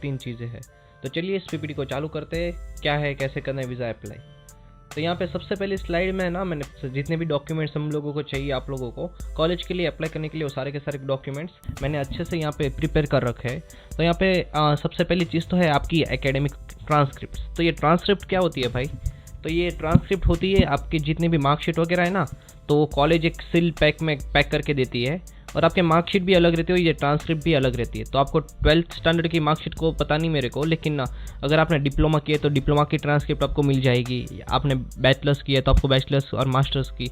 3 चीज़ें हैं। तो चलिए इस पीपीटी को चालू करते हैं, क्या है, कैसे करना है वीज़ा अप्लाई। तो यहाँ पे सबसे पहले स्लाइड में ना मैंने जितने भी डॉक्यूमेंट्स हम लोगों को चाहिए, आप लोगों को कॉलेज के लिए अप्लाई करने के लिए, वो सारे के सारे डॉक्यूमेंट्स मैंने अच्छे से यहाँ पे प्रिपेयर कर रखे हैं। तो यहाँ पे सबसे पहली चीज़ तो है आपकी एकेडमिक ट्रांसक्रिप्ट। तो ये ट्रांसक्रिप्ट क्या होती है भाई? तो ये ट्रांसक्रिप्ट होती है आपकी जितनी भी मार्कशीट वगैरह है ना, तो वो कॉलेज एक सील पैक में पैक करके देती है, और आपके मार्कशीट भी अलग रहती है, ये ट्रांसक्रिप्ट भी अलग रहती है। तो आपको 12th स्टैंडर्ड की मार्कशीट को पता नहीं मेरे को, लेकिन अगर आपने डिप्लोमा किया तो डिप्लोमा की ट्रांसक्रिप्ट आपको मिल जाएगी, आपने बैचलर्स किया तो आपको बैचलर्स और मास्टर्स की,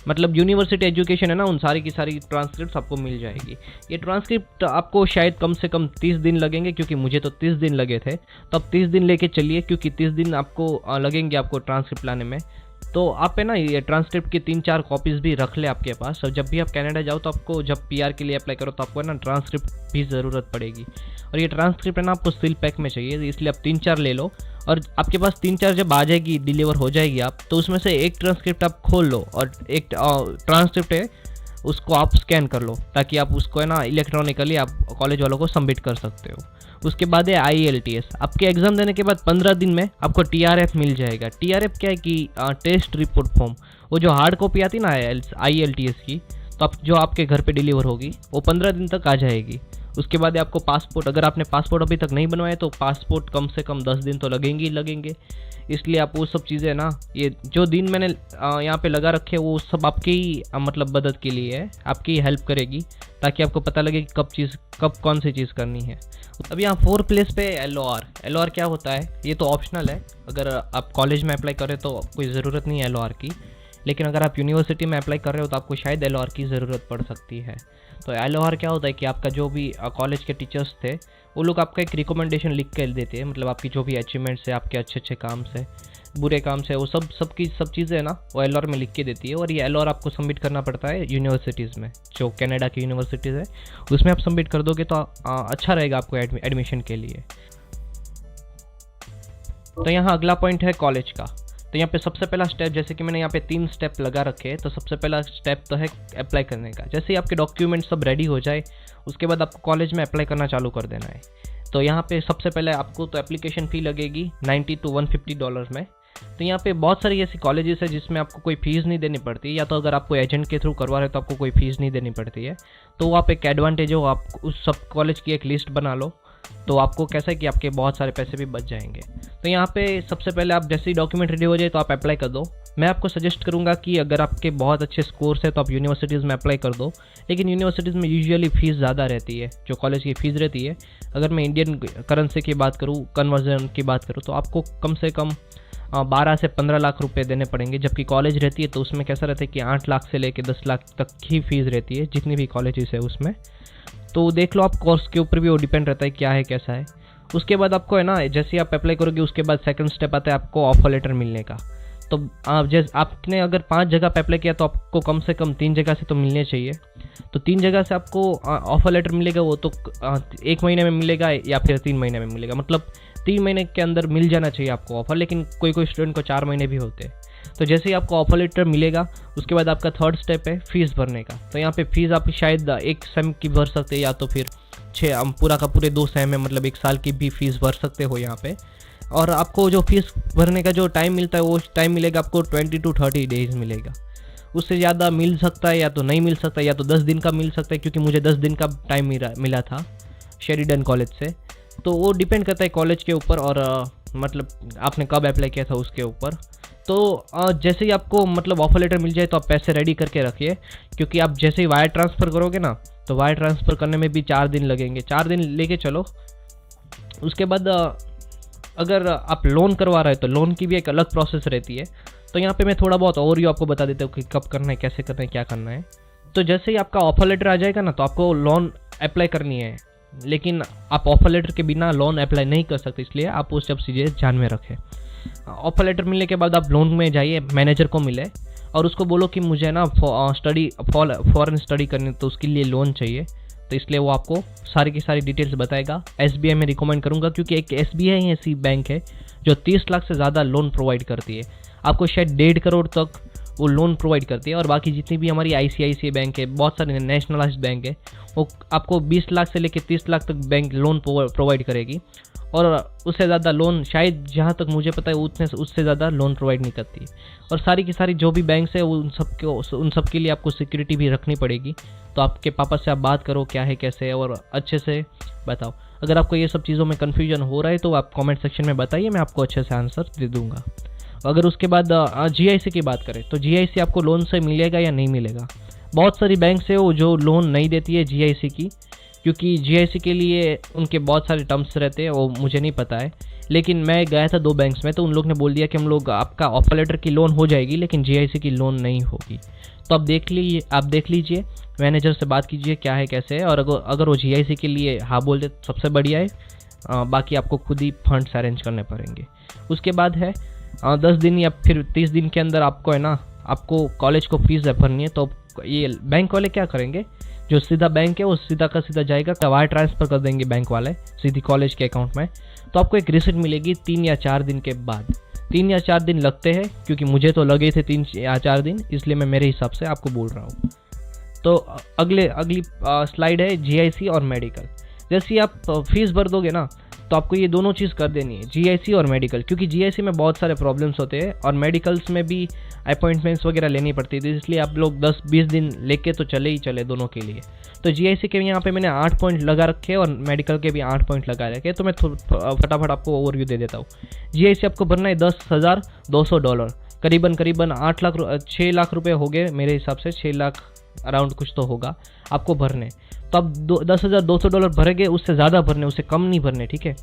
मतलब यूनिवर्सिटी एजुकेशन है ना, उन सारी की सारी ट्रांसक्रिप्ट आपको मिल जाएगी। ये ट्रांसक्रिप्ट आपको शायद कम से कम 30 दिन लगेंगे, क्योंकि मुझे तो 30 दिन लगे थे। तो अब 30 दिन लेके चलिए, क्योंकि 30 दिन आपको लगेंगे आपको ट्रांसक्रिप्ट लाने में। तो आप है ना ये ट्रांसक्रिप्ट की 3-4 कॉपीज़ भी रख ले आपके पास, और जब भी आप कनाडा जाओ तो आपको जब पीआर के लिए अप्लाई करो तो आपको है ना ट्रांसक्रिप्ट भी ज़रूरत पड़ेगी। और ये ट्रांसक्रिप्ट है ना आपको सील पैक में चाहिए, इसलिए आप 3-4 ले लो। और आपके पास 3-4 जब आ जाएगी, डिलीवर हो जाएगी आप, तो उसमें से एक ट्रांसक्रिप्ट आप खोल लो, और एक ट्रांसक्रिप्ट है उसको आप स्कैन कर लो, ताकि आप उसको है ना इलेक्ट्रॉनिकली आप कॉलेज वालों को सबमिट कर सकते हो। उसके बाद है IELTS। आपके एग्ज़ाम देने के बाद 15 दिन में आपको TRF मिल जाएगा। TRF क्या है कि टेस्ट रिपोर्ट फॉर्म, वो जो हार्ड कॉपी आती है ना IELTS की, तो आप जो आपके घर पे डिलीवर होगी वो 15 दिन तक आ जाएगी। उसके बाद आपको पासपोर्ट, अगर आपने पासपोर्ट अभी तक नहीं बनवाया तो पासपोर्ट कम से कम 10 दिन तो लगेंगे ही लगेंगे। इसलिए आप वो सब चीज़ें ना, ये जो दिन मैंने यहाँ पे लगा रखे वो सब आपकी मतलब मदद के लिए है, आपकी हेल्प करेगी, ताकि आपको पता लगे कि कब कौन सी चीज़ करनी है। अब यहाँ 4 प्लेस पे LOR क्या होता है, ये तो ऑप्शनल है। अगर आप कॉलेज में अप्लाई करें तो कोई ज़रूरत नहीं है LOR की, लेकिन अगर आप यूनिवर्सिटी में अप्लाई कर रहे हो तो आपको शायद LOR की ज़रूरत पड़ सकती है। तो LOR क्या होता है कि आपका जो भी कॉलेज के टीचर्स थे वो लोग आपका एक रिकमेंडेशन लिख कर देते हैं, मतलब आपकी जो भी अचीवमेंट्स है, आपके अच्छे काम से, बुरे काम से, वो सब चीज़ें है ना वो LOR में लिख के देती है। और ये LOR आपको सबमिट करना पड़ता है यूनिवर्सिटीज़ में, जो कनाडा की यूनिवर्सिटीज़ है उसमें आप सबमिट कर दोगे तो अच्छा रहेगा आपको एडमिशन के लिए। तो यहाँ अगला पॉइंट है कॉलेज का। तो यहाँ पे सबसे पहला स्टेप, जैसे कि मैंने यहाँ पे 3 स्टेप लगा रखे हैं, तो सबसे पहला स्टेप तो है अप्लाई करने का। जैसे ही आपके डॉक्यूमेंट सब रेडी हो जाए, उसके बाद आपको कॉलेज में अप्लाई करना चालू कर देना है। तो यहाँ पे सबसे पहले आपको तो एप्लीकेशन फ़ी लगेगी $90 to $150 में। तो यहाँ पे बहुत सारी ऐसी कॉलेजेस है जिसमें आपको कोई फ़ीस नहीं देनी पड़ती, या तो अगर आपको एजेंट के थ्रू करवा रहे हो तो आपको कोई फ़ीस नहीं देनी पड़ती है। तो आप एक एडवांटेज हो, आप उस सब कॉलेज की एक लिस्ट बना लो, तो आपको कैसा है कि आपके बहुत सारे पैसे भी बच जाएंगे। तो यहाँ पे सबसे पहले आप जैसे ही डॉक्यूमेंट रेडी हो जाए तो आप अप्लाई कर दो। मैं आपको सजेस्ट करूँगा कि अगर आपके बहुत अच्छे स्कोर्स है तो आप यूनिवर्सिटीज़ में अप्लाई कर दो, लेकिन यूनिवर्सिटीज़ में यूजुअली फ़ीस ज़्यादा रहती है, जो कॉलेज की फ़ीस रहती है। अगर मैं इंडियन करेंसी की बात करूँ, कन्वर्जन की बात करूँ, तो आपको कम से कम 12 से 15 लाख रुपए देने पड़ेंगे, जबकि कॉलेज रहती है तो उसमें कैसा रहता है कि 8 लाख से लेकर 10 लाख तक की फ़ीस रहती है, जितनी भी कॉलेजेस है उसमें। तो देख लो, आप कोर्स के ऊपर भी वो डिपेंड रहता है क्या है कैसा है। उसके बाद आपको है ना, जैसे आप अप्लाई करोगे उसके बाद सेकंड स्टेप आता है आपको ऑफर लेटर मिलने का। तो आप जैसे आपने अगर 5 जगह पे अप्लाई किया तो आपको कम से कम 3 जगह से तो मिलने चाहिए। तो 3 जगह से आपको ऑफर लेटर मिलेगा, वो तो 1 महीने में मिलेगा या फिर 3 महीने में मिलेगा, मतलब 3 महीने के अंदर मिल जाना चाहिए आपको ऑफर, लेकिन कोई स्टूडेंट को 4 महीने भी होते हैं। तो जैसे ही आपको ऑफर लेटर मिलेगा उसके बाद आपका थर्ड स्टेप है फीस भरने का। तो यहाँ पे फीस आप शायद 1 सेम की भर सकते हैं, या तो फिर पूरा का पूरे 2 सेम है, मतलब 1 साल की भी फीस भर सकते हो यहाँ पे। और आपको जो फीस भरने का जो टाइम मिलता है वो टाइम मिलेगा आपको 20 to 30 डेज़ मिलेगा। उससे ज़्यादा मिल सकता है या तो नहीं मिल सकता, या तो 10 दिन का मिल सकता है, क्योंकि मुझे 10 दिन का टाइम मिला था शेरिडन कॉलेज से। तो वो डिपेंड करता है कॉलेज के ऊपर, और मतलब आपने कब अप्लाई किया था उसके ऊपर। तो जैसे ही आपको मतलब ऑफर लेटर मिल जाए तो आप पैसे रेडी करके रखिए, क्योंकि आप जैसे ही वायर ट्रांसफ़र करोगे ना, तो वायर ट्रांसफ़र करने में भी 4 दिन लगेंगे। 4 दिन लेके चलो। उसके बाद अगर आप लोन करवा रहे हो तो लोन की भी एक अलग प्रोसेस रहती है। तो यहाँ पे मैं थोड़ा बहुत ओवरव्यू आपको बता देता हूँ कि कब करना है, कैसे करना है, क्या करना है। तो जैसे ही आपका ऑफर लेटर आ जाएगा ना, तो आपको लोन अप्लाई करनी है, लेकिन आप ऑफर लेटर के बिना लोन अप्लाई नहीं कर सकते, इसलिए आप वो सब चीज़ें ध्यान में रखें। ऑफर लेटर मिलने के बाद आप लोन में जाइए, मैनेजर को मिले और उसको बोलो कि मुझे ना फॉरेन स्टडी करनी, तो उसके लिए लोन चाहिए। तो इसलिए वो आपको सारी की सारी डिटेल्स बताएगा। SBI में रिकमेंड करूँगा, क्योंकि एक SBI ही ऐसी बैंक है जो 30 लाख से ज़्यादा लोन प्रोवाइड करती है। आपको शायद 1.5 करोड़ तक वो लोन प्रोवाइड करती है, और बाकी जितनी भी हमारी ICICI बैंक है, बहुत सारी नेशनलाइज्ड बैंक है, वो आपको 20 लाख से लेकर 30 लाख तक बैंक लोन प्रोवाइड करेगी। और उससे ज़्यादा लोन शायद जहाँ तक मुझे पता है उतने उससे ज़्यादा लोन प्रोवाइड नहीं करती है। और सारी की सारी जो भी बैंक्स है उन सब के लिए आपको सिक्योरिटी भी रखनी पड़ेगी। तो आपके पापा से आप बात करो क्या है कैसे है और अच्छे से बताओ। अगर आपको ये सब चीज़ों में कन्फ्यूजन हो रहा है तो आप कमेंट सेक्शन में बताइए, मैं आपको अच्छे से आंसर दे दूँगा। अगर उसके बाद जीआईसी की बात करें तो जीआईसी आपको लोन से मिलेगा या नहीं मिलेगा। बहुत सारी बैंक्स है वो जो लोन नहीं देती है जीआईसी की, क्योंकि जीआईसी के लिए उनके बहुत सारे टर्म्स रहते हैं, वो मुझे नहीं पता है। लेकिन मैं गया था 2 बैंक्स में, तो उन लोग ने बोल दिया कि हम लोग आपका ऑफर लेटर की लोन हो जाएगी लेकिन जीआईसी की लोन नहीं होगी। तो आप देख लीजिए मैनेजर से बात कीजिए क्या है कैसे है, और अगर वो जीआईसी के लिए हाँ बोल दे तो सबसे बढ़िया है। बाकी आपको खुद ही फंड्स अरेंज करने पड़ेंगे। उसके बाद है 10 दिन या फिर 30 दिन के अंदर आपको है ना, आपको कॉलेज को फीस भरनी है। तो ये बैंक वाले क्या करेंगे, जो सीधा बैंक है वो सीधा का सीधा जाएगा, वायर ट्रांसफ़र कर देंगे बैंक वाले सीधी कॉलेज के अकाउंट में। तो आपको एक रिसिप्ट मिलेगी 3 या 4 दिन के बाद। 3 या 4 दिन लगते हैं, क्योंकि मुझे तो लगे थे 3 या 4 दिन, इसलिए मैं मेरे हिसाब से आपको बोल रहा हूँ। तो अगली स्लाइड है जीआईसी और मेडिकल। जैसे आप फीस भर दोगे ना, तो आपको ये दोनों चीज़ कर देनी है, जीआईसी और मेडिकल, क्योंकि जीआईसी में बहुत सारे प्रॉब्लम्स होते हैं और मेडिकल्स में भी अपॉइंटमेंट्स वगैरह लेनी पड़ती है, इसलिए आप लोग 10-20 दिन लेके तो चले ही चले दोनों के लिए। तो जीआईसी के यहाँ पे मैंने 8 पॉइंट लगा रखे और मेडिकल के भी 8 पॉइंट लगा रखे। तो मैं फटाफट आपको ओवरव्यू दे देता हूँ। जीआईसी आपको भरना है $10,200, करीबन 6 लाख रुपये हो गए मेरे हिसाब से, 6 लाख अराउंड कुछ तो होगा आपको भरने। तो आप $10,200 भरेंगे, उससे ज़्यादा भरने, उससे कम नहीं भरने, ठीक है।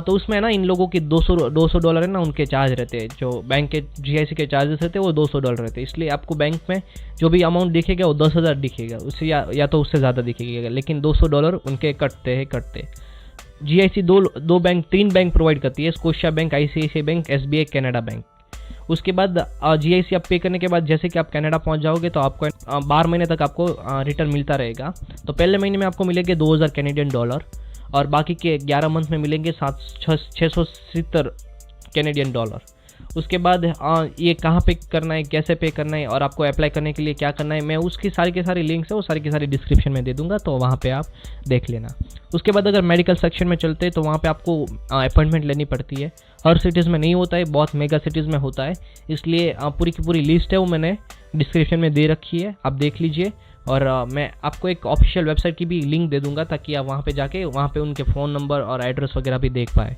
तो उसमें ना इन लोगों की $200 है ना, उनके चार्ज रहते हैं, जो बैंक के जीआईसी के चार्जेस रहते हैं वो $200 रहते हैं। इसलिए आपको बैंक में जो भी अमाउंट दिखेगा वो 10,000 दिखेगा, उससे या तो उससे ज़्यादा दिखेगा, लेकिन $200 उनके कटते। जीआईसी 3 बैंक प्रोवाइड करती है, Scotia bank, ICICI bank, SBI, Canada bank. उसके बाद जीआईसी आप पे करने के बाद जैसे कि आप कनाडा पहुंच जाओगे तो आपको 12 महीने तक आपको रिटर्न मिलता रहेगा। तो पहले महीने में आपको मिलेंगे $2,000 और बाकी के 11 मंथ में मिलेंगे $670। उसके बाद ये कहाँ पे करना है, कैसे पे करना है और आपको अप्लाई करने के लिए क्या करना है, मैं उसकी सारी की सारी लिंक्स है वो सारी की सारी डिस्क्रिप्शन में दे दूंगा, तो वहाँ पे आप देख लेना। उसके बाद अगर मेडिकल सेक्शन में चलते हैं तो वहाँ पे आपको अपॉइंटमेंट लेनी पड़ती है। हर सिटीज़ में नहीं होता है, बहुत मेगा सिटीज़ में होता है, इसलिए पूरी की पूरी लिस्ट है वो मैंने डिस्क्रिप्शन में दे रखी है, आप देख लीजिए। और मैं आपको एक ऑफिशियल वेबसाइट की भी लिंक दे दूंगा ताकि आप वहाँ पे जाके वहाँ पे उनके फ़ोन नंबर और एड्रेस वगैरह भी देख पाए।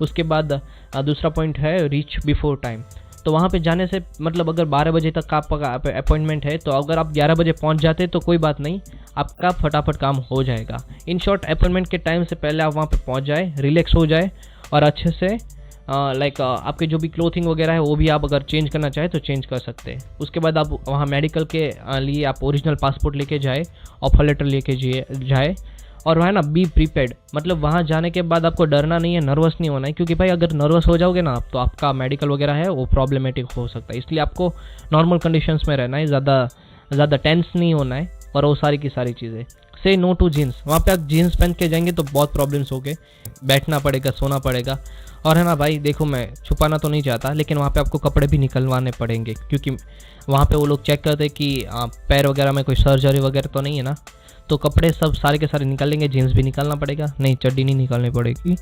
उसके बाद दूसरा पॉइंट है रीच बिफोर टाइम। तो वहाँ पे जाने से मतलब अगर 12 बजे तक आपका अपॉइंटमेंट है तो अगर आप 11 बजे पहुँच जाते तो कोई बात नहीं, आपका फटाफट काम हो जाएगा। इन शॉर्ट अपॉइंटमेंट के टाइम से पहले आप वहाँ पे पहुँच जाए, रिलैक्स हो जाए और अच्छे से आपके जो भी क्लोथिंग वगैरह है वो भी आप अगर चेंज करना चाहे तो चेंज कर सकते हैं। उसके बाद आप वहाँ मेडिकल के लिए आप ओरिजिनल पासपोर्ट लेके जाए, ऑफर लेटर लेके जाए और वह है ना बी प्रीपेड, मतलब वहाँ जाने के बाद आपको डरना नहीं है, नर्वस नहीं होना है, क्योंकि भाई अगर नर्वस हो जाओगे ना तो आपका मेडिकल वगैरह है वो प्रॉब्लमेटिक हो सकता है। इसलिए आपको नॉर्मल कंडीशंस में रहना है, ज़्यादा टेंस नहीं होना है और वो सारी की सारी चीज़ें। से नो टू जीन्स, वहाँ पे आप जीन्स पहन के जाएंगे तो बहुत प्रॉब्लम्स हो गए, बैठना पड़ेगा, सोना पड़ेगा। और है ना भाई देखो, मैं छुपाना तो नहीं चाहता लेकिन वहाँ पे आपको कपड़े भी निकलवाने पड़ेंगे, क्योंकि वहाँ पे वो लोग चेक करते हैं कि पैर वगैरह में कोई सर्जरी वगैरह तो नहीं है ना, तो कपड़े सब सारे के सारे निकाल लेंगे, जीन्स भी निकालना पड़ेगा, नहीं चड्डी नहीं निकालनी पड़ेगी,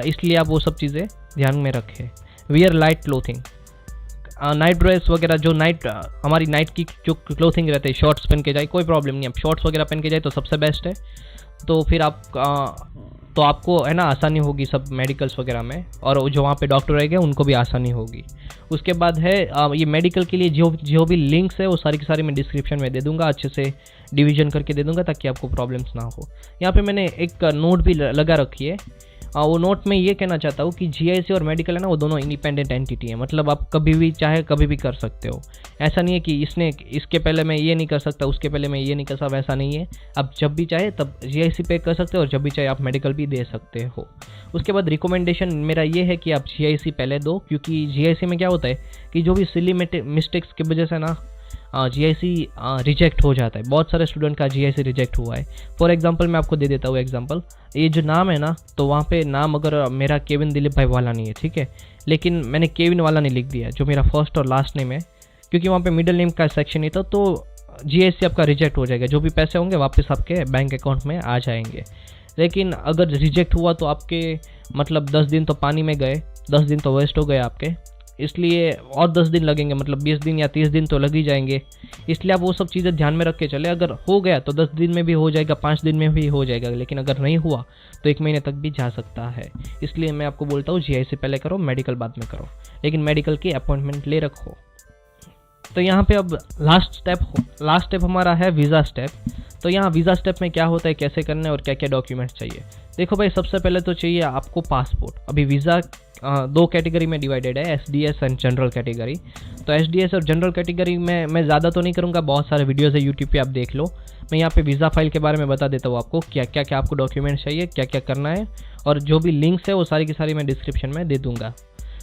इसलिए आप वो सब चीज़ें ध्यान में रखें। Wear light clothing, night dress वगैरह, जो हमारी नाइट की जो क्लोथिंग रहते हैं, शॉर्ट्स पहन के जाए कोई प्रॉब्लम नहीं, आप शॉर्ट्स वगैरह पहन के जाए तो सबसे बेस्ट है। तो फिर आपको है ना आसानी होगी सब मेडिकल्स वगैरह में, और जो वहाँ पे डॉक्टर रहेंगे उनको भी आसानी होगी। उसके बाद है ये मेडिकल के लिए जो भी लिंक्स है वो सारी की सारी मैं डिस्क्रिप्शन में दे दूंगा, अच्छे से डिवीजन करके दे दूंगा ताकि आपको प्रॉब्लम्स ना हो। यहाँ पे मैंने एक नोट भी लगा रखी है, वो नोट में ये कहना चाहता हूँ कि जीआईसी और मेडिकल है ना वो दोनों इंडिपेंडेंट एंटिटी है, मतलब आप कभी भी चाहे कभी भी कर सकते हो। ऐसा नहीं है कि इसके पहले मैं ये नहीं कर सकता, उसके पहले मैं ये नहीं कर सकता, वैसा नहीं है। आप जब भी चाहे तब जीआईसी पे कर सकते हो और जब भी चाहे आप मेडिकल भी दे सकते हो। उसके बाद रिकमेंडेशन मेरा ये है कि आप जीआईसी पहले दो, क्योंकि जीआईसी में क्या होता है कि जो भी सिली मिस्टेक्स की वजह से ना जीआईसी रिजेक्ट हो जाता है। बहुत सारे स्टूडेंट का जीआईसी रिजेक्ट हुआ है। फॉर एग्जांपल मैं आपको दे देता हूँ एग्जांपल, ये जो नाम है ना तो वहाँ पे नाम अगर मेरा केविन दिलीप भाई वाला नहीं है, ठीक है, लेकिन मैंने केविन वाला नहीं लिख दिया जो मेरा फर्स्ट और लास्ट नेम है, क्योंकि वहाँ पे मिडिल नेम का सेक्शन नहीं था, तो जीआईसी आपका रिजेक्ट हो जाएगा, जो भी पैसे होंगे वापस आपके बैंक अकाउंट में आ जाएंगे। लेकिन अगर रिजेक्ट हुआ तो आपके मतलब 10 दिन तो पानी में गए, 10 दिन तो वेस्ट हो गए आपके, इसलिए और 10 दिन लगेंगे, मतलब 20 दिन या 30 दिन तो लग ही जाएंगे। इसलिए आप वो सब चीज़ें ध्यान में रख के चले, अगर हो गया तो 10 दिन में भी हो जाएगा, 5 दिन में भी हो जाएगा, लेकिन अगर नहीं हुआ तो 1 महीने तक भी जा सकता है। इसलिए मैं आपको बोलता हूँ GIC पहले करो, मेडिकल बाद में करो, लेकिन मेडिकल की अपॉइंटमेंट ले रखो। तो यहाँ पे अब लास्ट स्टेप हमारा है वीज़ा स्टेप। तो यहाँ वीज़ा स्टेप में क्या होता है, कैसे करना है और क्या क्या डॉक्यूमेंट्स चाहिए। देखो भाई, सबसे पहले तो चाहिए आपको पासपोर्ट। अभी वीज़ा 2 कैटेगरी में डिवाइडेड है, SDS एंड जनरल कैटेगरी। तो SDS और जनरल कैटेगरी में मैं ज़्यादा तो नहीं करूँगा, बहुत सारे वीडियोज़ है यूट्यूब पे, आप देख लो। मैं यहाँ पे वीज़ा फाइल के बारे में बता देता हूँ आपको, क्या क्या आपको डॉक्यूमेंट्स चाहिए, क्या क्या करना है, और जो भी लिंक्स है वो सारी की सारी मैं डिस्क्रिप्शन में दे दूँगा।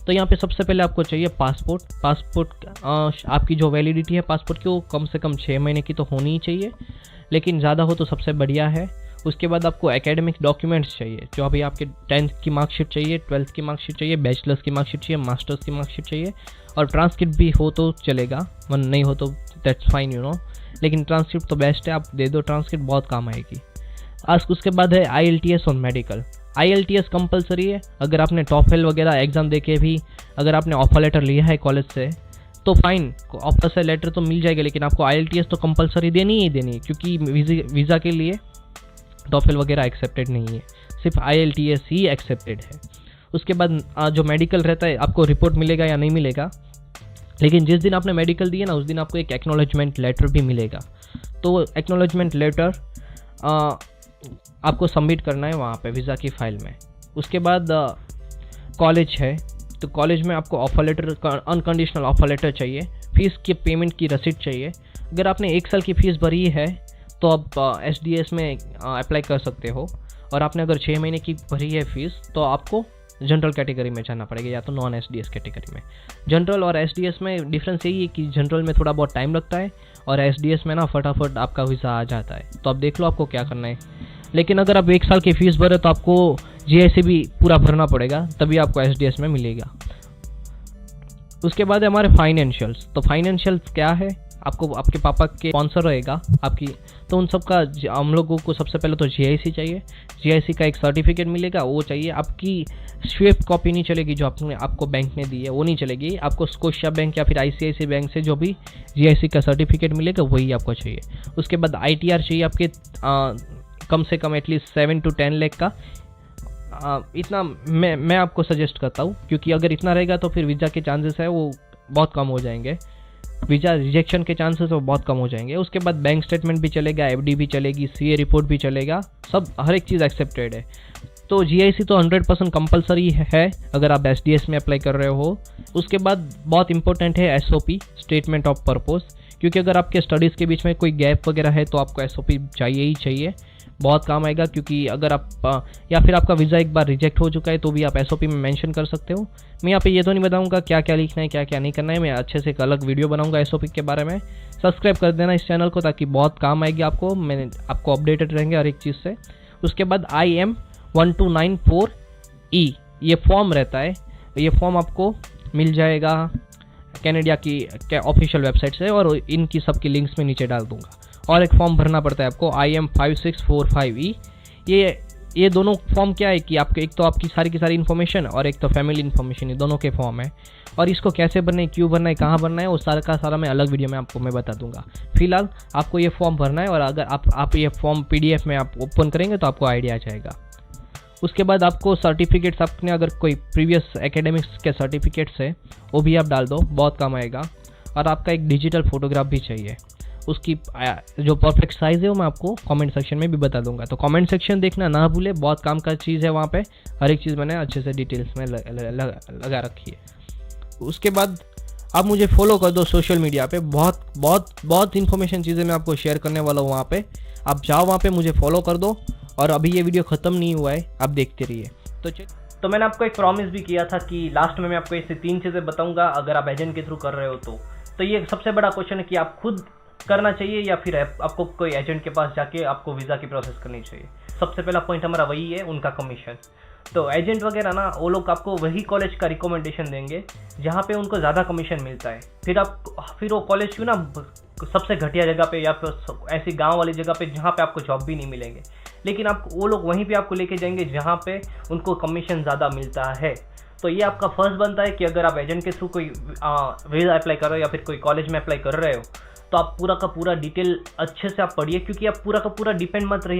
तो यहाँ पे सबसे पहले आपको चाहिए पासपोर्ट आपकी जो वैलिडिटी है पासपोर्ट की वो कम से कम 6 महीने की तो होनी ही चाहिए, लेकिन ज़्यादा हो तो सबसे बढ़िया है। उसके बाद आपको एकेडमिक डॉक्यूमेंट्स चाहिए, जो अभी आपके 10th की मार्कशीट चाहिए, 12th की मार्कशीट चाहिए, बैचलर्स की मार्कशीट चाहिए, मास्टर्स की मार्कशीट चाहिए, और ट्रांसक्रिप्ट भी हो तो चलेगा, वन नहीं हो तो दैट्स फाइन लेकिन ट्रांसक्रिप्ट तो बेस्ट है, आप दे दो, ट्रांसक्रिप्ट बहुत काम आएगी। आज उसके बाद है IELTS और मेडिकल। IELTS कंपलसरी है, अगर आपने TOEFL वगैरह एग्ज़ाम दे के भी अगर आपने ऑफर लेटर लिया है कॉलेज से तो फाइन, ऑफर से लेटर तो मिल जाएगा, लेकिन आपको IELTS तो कंपलसरी देनी ही देनी है, क्योंकि वीज़ा के लिए TOEFL वगैरह एक्सेप्टेड नहीं है, सिर्फ IELTS ही एक्सेप्टेड है। उसके बाद जो मेडिकल रहता है, आपको रिपोर्ट मिलेगा या नहीं मिलेगा, लेकिन जिस दिन आपने मेडिकल दिया ना उस दिन आपको एक एक्नॉलेजमेंट लेटर भी मिलेगा। तो एक्नॉलेजमेंट लेटर आपको सबमिट करना है वहाँ पे वीज़ा की फ़ाइल में। उसके बाद कॉलेज है, तो कॉलेज में आपको offer letter, unconditional offer letter चाहिए, फ़ीस की पेमेंट की रसीद चाहिए। अगर आपने 1 साल की फ़ीस भरी है तो आप SDS में अप्लाई कर सकते हो, और आपने अगर 6 महीने की भरी है फ़ीस तो आपको जनरल कैटेगरी में जाना पड़ेगा, या तो नॉन SDS कैटेगरी में। जनरल और SDS में डिफरेंस यही है कि जनरल में थोड़ा बहुत टाइम लगता है, और SDS में ना फटाफट आपका वीज़ा आ जाता है। तो आप देख लो आपको क्या करना है, लेकिन अगर आप 1 साल की फ़ीस भरे तो आपको GIC भी पूरा भरना पड़ेगा, तभी आपको SDS में मिलेगा। उसके बाद है हमारे फाइनेंशियल्स। तो फाइनेंशियल्स क्या है, आपको आपके पापा के स्पॉन्सर रहेगा आपकी, तो उन सब का हम लोगों को सबसे पहले तो GIC चाहिए। GIC का एक सर्टिफिकेट मिलेगा, वो चाहिए। आपकी स्विफ्ट कॉपी नहीं चलेगी जो आपको बैंक ने दी है, वो नहीं चलेगी। आपको स्कोशिया बैंक या फिर ICICI बैंक से जो भी GIC का सर्टिफिकेट मिलेगा वही आपको चाहिए। उसके बाद ITR चाहिए आपके कम से कम एटलीस्ट 7 to 10 लाख का। इतना मैं आपको सजेस्ट करता हूँ, क्योंकि अगर इतना रहेगा तो फिर वीज़ा के चांसेस है वो बहुत कम हो जाएंगे, वीज़ा रिजेक्शन के चांसेस वो बहुत कम हो जाएंगे। उसके बाद बैंक स्टेटमेंट भी चलेगा, FD भी चलेगी, CA रिपोर्ट भी चलेगा, सब हर एक चीज़ एक्सेप्टेड है। तो GIC तो 100% कंपलसरी है अगर आप SDS में अप्लाई कर रहे हो। उसके बाद बहुत इंपॉर्टेंट है SOP, स्टेटमेंट ऑफ पर्पस, क्योंकि अगर आपके स्टडीज़ के बीच में कोई गैप वगैरह है तो आपको SOP चाहिए ही चाहिए, बहुत काम आएगा। क्योंकि अगर आप या फिर आपका वीज़ा एक बार रिजेक्ट हो चुका है तो भी आप SOP में मेंशन कर सकते हो। मैं यहाँ पे ये तो नहीं बताऊँगा क्या क्या लिखना है, क्या क्या नहीं करना है, मैं अच्छे से एक अलग वीडियो बनाऊँगा SOP के बारे में। सब्सक्राइब कर देना इस चैनल को, ताकि बहुत काम आएगी आपको, मैंने आपको अपडेटेड रहेंगे हर एक चीज़ से। उसके बाद IM1294E ये फॉर्म रहता है, ये फॉर्म आपको मिल जाएगा कैनेडिया की ऑफिशियल वेबसाइट से, और इनकी सबकी लिंक्स में नीचे डाल दूँगा। और एक फॉर्म भरना पड़ता है आपको IM5645E। ये दोनों फॉर्म क्या है कि आपके एक तो आपकी सारी की सारी इन्फॉर्मेशन, और एक तो फैमिली इन्फॉर्मेशन, ये दोनों के फॉर्म है। और इसको कैसे भरना है, क्यों भरना है, कहाँ भरना है, वो सारा का सारा मैं अलग वीडियो में आपको मैं बता दूंगा। फिलहाल आपको ये फॉर्म भरना है, और अगर आप ये फॉर्म PDF में आप ओपन करेंगे तो आपको आइडिया आ जाएगा। उसके बाद आपको सर्टिफिकेट्स, आपने अगर कोई प्रीवियस एकेडमिक्स के सर्टिफिकेट्स है वो भी आप डाल दो, बहुत काम आएगा। और आपका एक डिजिटल फोटोग्राफ भी चाहिए, उसकी जो परफेक्ट साइज़ है वो मैं आपको कमेंट सेक्शन में भी बता दूंगा। तो कमेंट सेक्शन देखना ना भूले, बहुत काम का चीज़ है वहाँ पे, हर एक चीज़ मैंने अच्छे से डिटेल्स में लगा रखी है। उसके बाद आप मुझे फॉलो कर दो सोशल मीडिया पे, बहुत इन्फॉर्मेशन चीज़ें मैं आपको शेयर करने वाला हूँ वहाँ पे। आप जाओ वहाँ पे, मुझे फॉलो कर दो। और अभी ये वीडियो ख़त्म नहीं हुआ है, आप देखते रहिए। तो मैंने आपको एक प्रॉमिस भी किया था कि लास्ट में मैं आपको ऐसे 3 चीज़ें बताऊँगा अगर आप एजेंट के थ्रू कर रहे हो तो ये सबसे बड़ा क्वेश्चन है कि आप खुद करना चाहिए या फिर आपको कोई एजेंट के पास जाके आपको वीज़ा की प्रोसेस करनी चाहिए। सबसे पहला पॉइंट हमारा वही है, उनका कमीशन। तो एजेंट वगैरह ना वो लोग आपको वही कॉलेज का रिकमेंडेशन देंगे जहाँ पे उनको ज़्यादा कमीशन मिलता है। फिर वो कॉलेज क्यों ना सबसे घटिया जगह पे या फिर ऐसी गांव वाली जगह पे जहाँ पे आपको जॉब भी नहीं मिलेंगे, लेकिन आपको वो लोग वहीं पे आपको लेके जाएंगे जहाँ पे उनको कमीशन ज़्यादा मिलता है। तो ये आपका फर्ज बनता है कि अगर आप एजेंट के थ्रू कोई वीज़ा अप्लाई कर रहे हो या फिर कोई कॉलेज में अप्लाई कर रहे हो तो आप पूरा का पूरा डिटेल अच्छे से आप पढ़िए, क्योंकि आप पूरा का पूरा डिपेंड मत रहिए